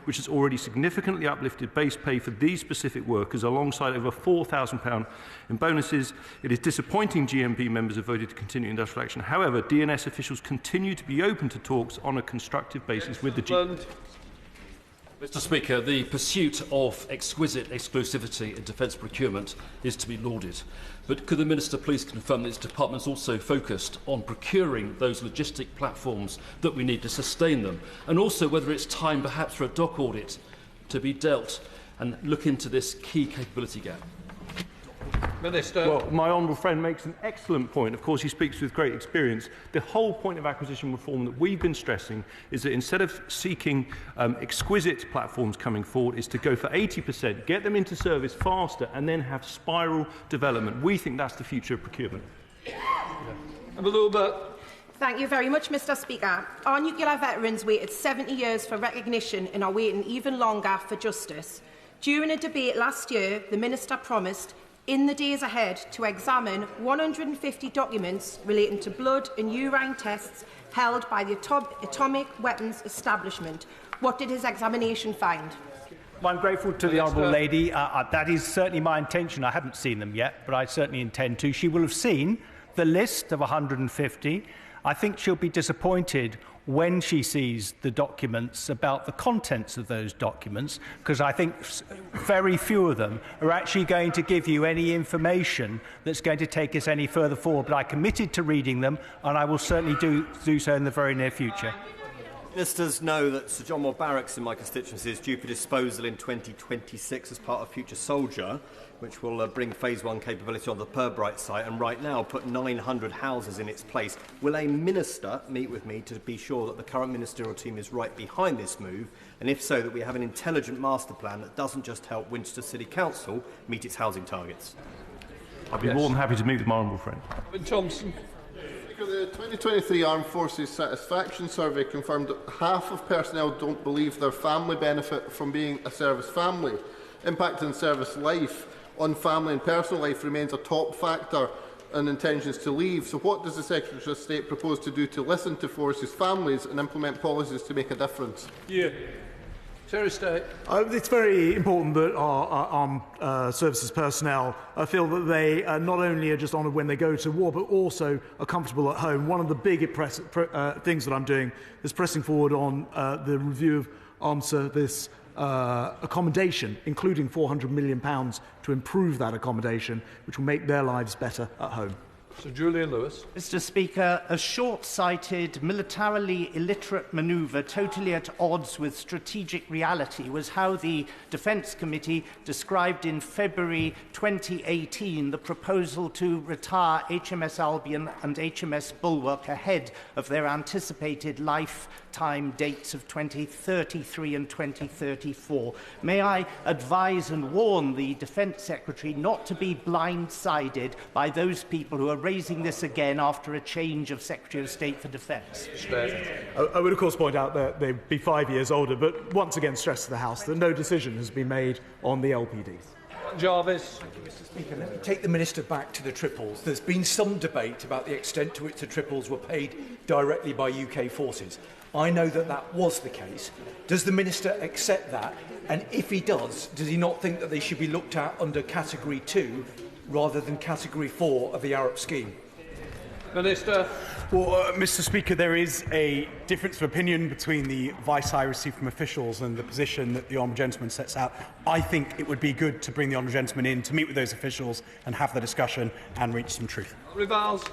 which has already significantly uplifted base pay for these specific workers, alongside over £4,000 in bonuses. It is disappointing GMB members have voted to continue industrial action. However, DNS officials continue to be open to talks on a constructive basis with the Mr Speaker, the pursuit of exquisite exclusivity in defence procurement is to be lauded. But could the Minister please confirm that his department is also focused on procuring those logistic platforms that we need to sustain them, and also whether it's time perhaps for a dock audit to be dealt and look into this key capability gap? Minister. Well, my honourable friend makes an excellent point. Of course, he speaks with great experience. The whole point of acquisition reform that we've been stressing is that instead of seeking exquisite platforms coming forward, is to go for 80%, get them into service faster, and then have spiral development. We think that's the future of procurement. Thank you very much, Mr Speaker. Our nuclear veterans waited 70 years for recognition and are waiting even longer for justice. During a debate last year, the Minister promised in the days ahead to examine 150 documents relating to blood and urine tests held by the Atomic Weapons Establishment. What did his examination find? Well, I'm grateful to the honourable lady. That is certainly my intention. I haven't seen them yet, but I certainly intend to. She will have seen the list of 150. I think she'll be disappointed when she sees the documents about the contents of those documents, because I think very few of them are actually going to give you any information that's going to take us any further forward. But I committed to reading them, and I will certainly do so in the very near future. Ministers know that Sir John Moore Barracks in my constituency is due for disposal in 2026 as part of Future Soldier, which will bring Phase 1 capability on the Purbright site and right now put 900 houses in its place. Will a minister meet with me to be sure that the current ministerial team is right behind this move, and if so, that we have an intelligent master plan that doesn't just help Winchester City Council meet its housing targets? I'd be more than happy to meet with my honourable friend. Thompson. The 2023 Armed Forces Satisfaction Survey confirmed that half of personnel don't believe their family benefit from being a service family. Impact on service life on family and personal life remains a top factor in intentions to leave. So what does the Secretary of State propose to do to listen to forces families and implement policies to make a difference? It's very important that our armed services personnel feel that they not only are just honoured when they go to war, but also are comfortable at home. One of the big things that I'm doing is pressing forward on the review of armed service accommodation, including £400 million to improve that accommodation, which will make their lives better at home. Sir Julian Lewis. Mr Speaker, a short-sighted, militarily illiterate manoeuvre totally at odds with strategic reality was how the Defence Committee described in February 2018 the proposal to retire HMS Albion and HMS Bulwark ahead of their anticipated lifetime dates of 2033 and 2034. May I advise and warn the Defence Secretary not to be blindsided by those people who are raising this again after a change of Secretary of State for Defence. I would, of course, point out that they'd be 5 years older, but once again stress to the House that no decision has been made on the LPDs. Jarvis. Thank you, Mr Speaker. Let me take the Minister back to the triples. There's been some debate about the extent to which the triples were paid directly by UK forces. I know that that was the case. Does the Minister accept that? And if he does he not think that they should be looked at under Category 2 rather than Category 4 of the Arab scheme? Minister. Well, Mr Speaker, there is a difference of opinion between the advice I received from officials and the position that the Honourable Gentleman sets out. I think it would be good to bring the Honourable Gentleman in to meet with those officials and have the discussion and reach some truth. Rivals.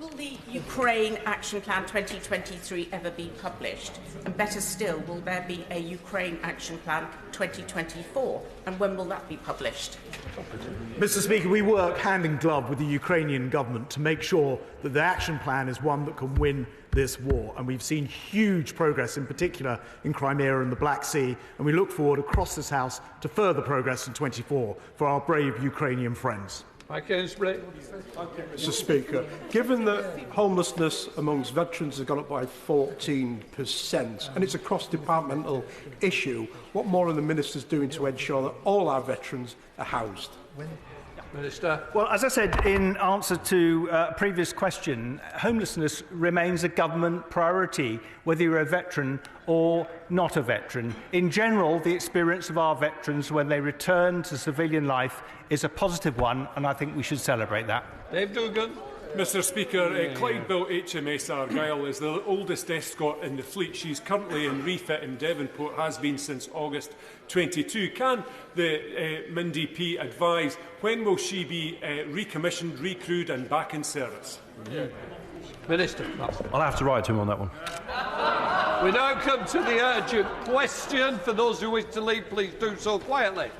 Will the Ukraine Action Plan 2023 ever be published? And better still, will there be a Ukraine Action Plan 2024? And when will that be published? Mr Speaker, we work hand in glove with the Ukrainian government to make sure that the action plan is one that can win this war. And we've seen huge progress, in particular in Crimea and the Black Sea, and we look forward across this House to further progress in 24 for our brave Ukrainian friends. Mr Speaker, given that homelessness amongst veterans has gone up by 14% and it's a cross-departmental issue, what more are the ministers doing to ensure that all our veterans are housed? Minister. Well, as I said in answer to a previous question, homelessness remains a government priority, whether you're a veteran or not a veteran. In general, the experience of our veterans when they return to civilian life is a positive one, and I think we should celebrate that. Dave Dugan. Mr Speaker, Clyde-built HMS Argyll is the oldest escort in the fleet. She's currently in refit in Devonport, has been since August 22. Can the MINDP advise when will she be recommissioned, recrewed and back in service? Minister. I'll have to write to him on that one. We now come to the urgent question. For those who wish to leave, please do so quietly.